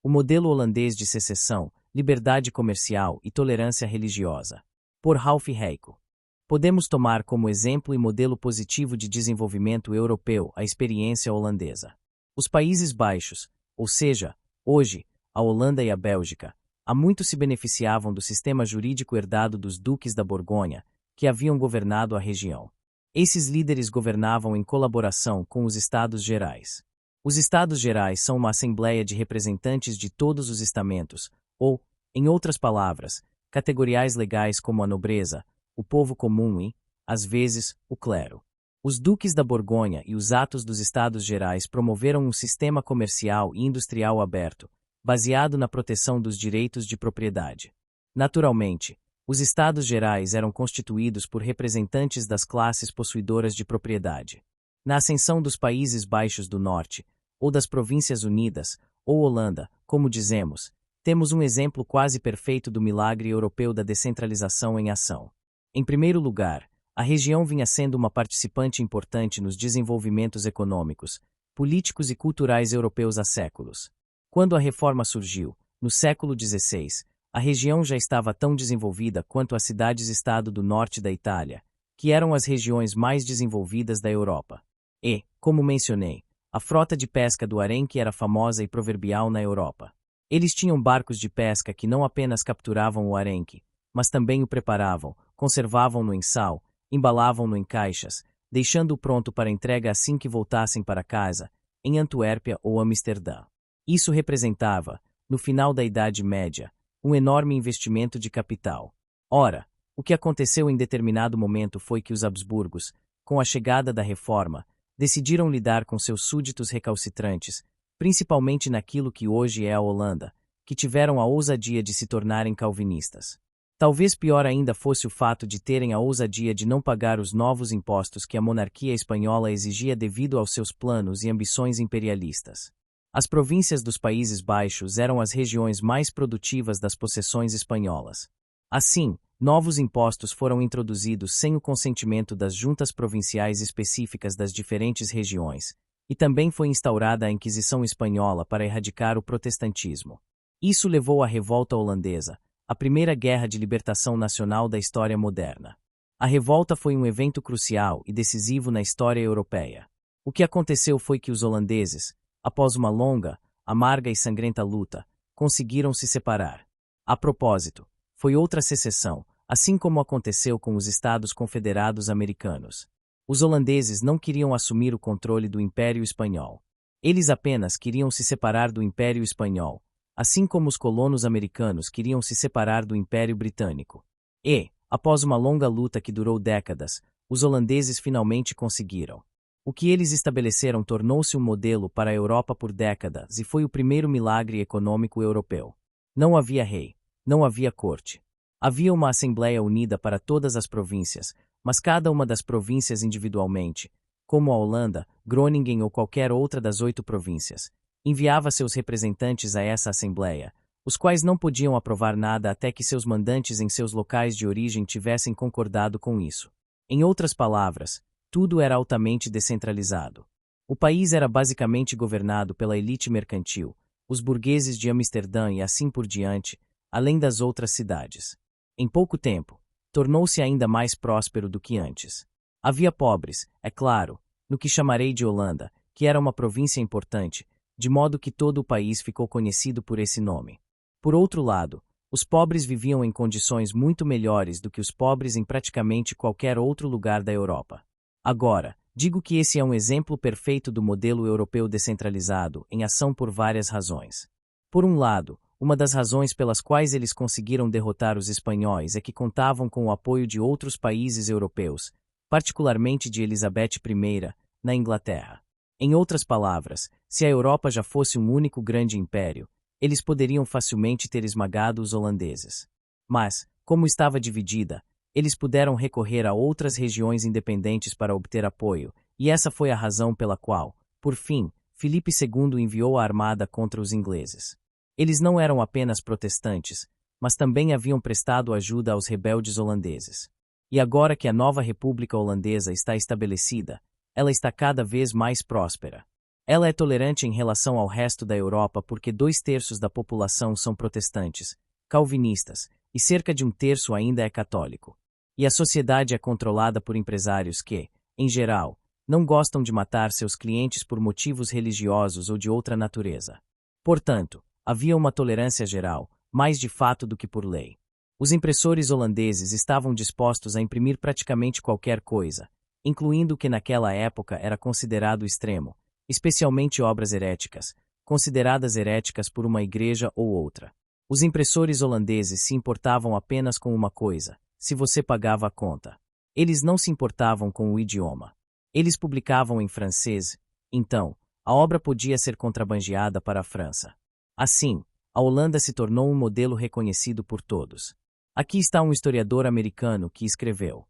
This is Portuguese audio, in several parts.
O modelo holandês de secessão, liberdade comercial e tolerância religiosa. Por Ralph Heiko. Podemos tomar como exemplo e modelo positivo de desenvolvimento europeu a experiência holandesa. Os Países Baixos, ou seja, hoje, a Holanda e a Bélgica, há muito se beneficiavam do sistema jurídico herdado dos duques da Borgonha, que haviam governado a região. Esses líderes governavam em colaboração com os Estados Gerais. Os Estados Gerais são uma assembleia de representantes de todos os estamentos, ou, em outras palavras, categoriais legais como a nobreza, o povo comum e, às vezes, o clero. Os duques da Borgonha e os atos dos Estados Gerais promoveram um sistema comercial e industrial aberto, baseado na proteção dos direitos de propriedade. Naturalmente, os Estados Gerais eram constituídos por representantes das classes possuidoras de propriedade. Na ascensão dos Países Baixos do Norte, ou das Províncias Unidas, ou Holanda, como dizemos, temos um exemplo quase perfeito do milagre europeu da descentralização em ação. Em primeiro lugar, a região vinha sendo uma participante importante nos desenvolvimentos econômicos, políticos e culturais europeus há séculos. Quando a reforma surgiu, no século XVI, a região já estava tão desenvolvida quanto as cidades-estado do norte da Itália, que eram as regiões mais desenvolvidas da Europa. E, como mencionei, a frota de pesca do Arenque era famosa e proverbial na Europa. Eles tinham barcos de pesca que não apenas capturavam o arenque, mas também o preparavam, conservavam-no em sal, embalavam-no em caixas, deixando-o pronto para entrega assim que voltassem para casa, em Antuérpia ou Amsterdã. Isso representava, no final da Idade Média, um enorme investimento de capital. Ora, o que aconteceu em determinado momento foi que os Habsburgos, com a chegada da Reforma, decidiram lidar com seus súditos recalcitrantes, principalmente naquilo que hoje é a Holanda, que tiveram a ousadia de se tornarem calvinistas. Talvez pior ainda fosse o fato de terem a ousadia de não pagar os novos impostos que a monarquia espanhola exigia devido aos seus planos e ambições imperialistas. As províncias dos Países Baixos eram as regiões mais produtivas das possessões espanholas. Assim, novos impostos foram introduzidos sem o consentimento das juntas provinciais específicas das diferentes regiões, e também foi instaurada a Inquisição Espanhola para erradicar o protestantismo. Isso levou à Revolta Holandesa, a primeira guerra de libertação nacional da história moderna. A revolta foi um evento crucial e decisivo na história europeia. O que aconteceu foi que os holandeses, após uma longa, amarga e sangrenta luta, conseguiram se separar. A propósito, foi outra secessão, assim como aconteceu com os Estados Confederados Americanos. Os holandeses não queriam assumir o controle do Império Espanhol. Eles apenas queriam se separar do Império Espanhol, assim como os colonos americanos queriam se separar do Império Britânico. E, após uma longa luta que durou décadas, os holandeses finalmente conseguiram. O que eles estabeleceram tornou-se um modelo para a Europa por décadas e foi o primeiro milagre econômico europeu. Não havia rei, não havia corte. Havia uma Assembleia unida para todas as províncias, mas cada uma das províncias individualmente, como a Holanda, Groningen ou qualquer outra das 8 províncias, enviava seus representantes a essa Assembleia, os quais não podiam aprovar nada até que seus mandantes em seus locais de origem tivessem concordado com isso. Em outras palavras, tudo era altamente descentralizado. O país era basicamente governado pela elite mercantil, os burgueses de Amsterdã e assim por diante, além das outras cidades. Em pouco tempo, tornou-se ainda mais próspero do que antes. Havia pobres, é claro, no que chamarei de Holanda, que era uma província importante, de modo que todo o país ficou conhecido por esse nome. Por outro lado, os pobres viviam em condições muito melhores do que os pobres em praticamente qualquer outro lugar da Europa. Agora, digo que esse é um exemplo perfeito do modelo europeu descentralizado em ação por várias razões. Por um lado, uma das razões pelas quais eles conseguiram derrotar os espanhóis é que contavam com o apoio de outros países europeus, particularmente de Elizabeth I, na Inglaterra. Em outras palavras, se a Europa já fosse um único grande império, eles poderiam facilmente ter esmagado os holandeses. Mas, como estava dividida, eles puderam recorrer a outras regiões independentes para obter apoio, e essa foi a razão pela qual, por fim, Filipe II enviou a armada contra os ingleses. Eles não eram apenas protestantes, mas também haviam prestado ajuda aos rebeldes holandeses. E agora que a nova República Holandesa está estabelecida, ela está cada vez mais próspera. Ela é tolerante em relação ao resto da Europa porque 2/3 da população são protestantes, calvinistas, e cerca de 1/3 ainda é católico. E a sociedade é controlada por empresários que, em geral, não gostam de matar seus clientes por motivos religiosos ou de outra natureza. Portanto, havia uma tolerância geral, mais de fato do que por lei. Os impressores holandeses estavam dispostos a imprimir praticamente qualquer coisa, incluindo o que naquela época era considerado extremo, especialmente obras heréticas, consideradas heréticas por uma igreja ou outra. Os impressores holandeses se importavam apenas com uma coisa: se você pagava a conta. Eles não se importavam com o idioma. Eles publicavam em francês, então, a obra podia ser contrabandeada para a França. Assim, a Holanda se tornou um modelo reconhecido por todos. Aqui está um historiador americano que escreveu: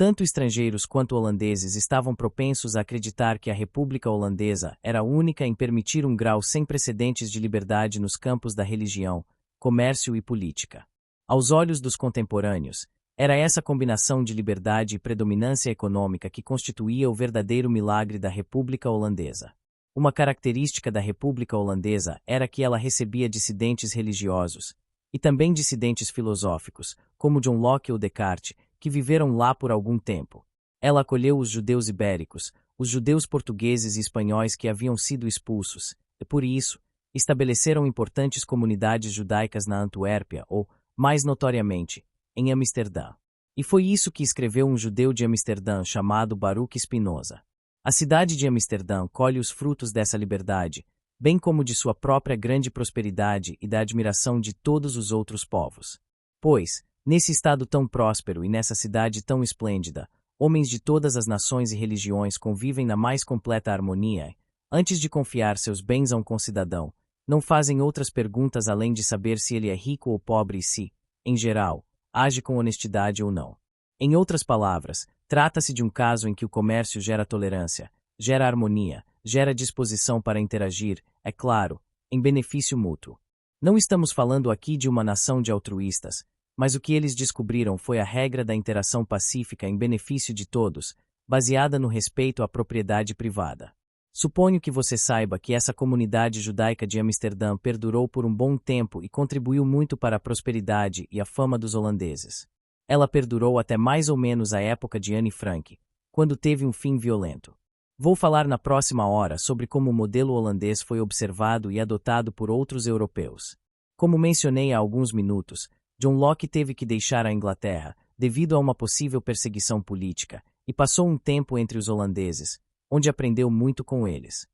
tanto estrangeiros quanto holandeses estavam propensos a acreditar que a República Holandesa era única em permitir um grau sem precedentes de liberdade nos campos da religião, comércio e política. Aos olhos dos contemporâneos, era essa combinação de liberdade e predominância econômica que constituía o verdadeiro milagre da República Holandesa. Uma característica da República Holandesa era que ela recebia dissidentes religiosos, e também dissidentes filosóficos, como John Locke ou Descartes, que viveram lá por algum tempo. Ela acolheu os judeus ibéricos, os judeus portugueses e espanhóis que haviam sido expulsos, e por isso, estabeleceram importantes comunidades judaicas na Antuérpia ou, mais notoriamente, em Amsterdã. E foi isso que escreveu um judeu de Amsterdã chamado Baruch Spinoza. A cidade de Amsterdã colhe os frutos dessa liberdade, bem como de sua própria grande prosperidade e da admiração de todos os outros povos. Pois, nesse estado tão próspero e nessa cidade tão esplêndida, homens de todas as nações e religiões convivem na mais completa harmonia. Antes de confiar seus bens a um concidadão, não fazem outras perguntas além de saber se ele é rico ou pobre e se, em geral, age com honestidade ou não. Em outras palavras, trata-se de um caso em que o comércio gera tolerância, gera harmonia, gera disposição para interagir, é claro, em benefício mútuo. Não estamos falando aqui de uma nação de altruístas, mas o que eles descobriram foi a regra da interação pacífica em benefício de todos, baseada no respeito à propriedade privada. Suponho que você saiba que essa comunidade judaica de Amsterdã perdurou por um bom tempo e contribuiu muito para a prosperidade e a fama dos holandeses. Ela perdurou até mais ou menos a época de Anne Frank, quando teve um fim violento. Vou falar na próxima hora sobre como o modelo holandês foi observado e adotado por outros europeus. Como mencionei há alguns minutos, John Locke teve que deixar a Inglaterra devido a uma possível perseguição política e passou um tempo entre os holandeses, onde aprendeu muito com eles.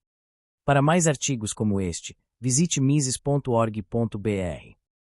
Para mais artigos como este, visite mises.org.br.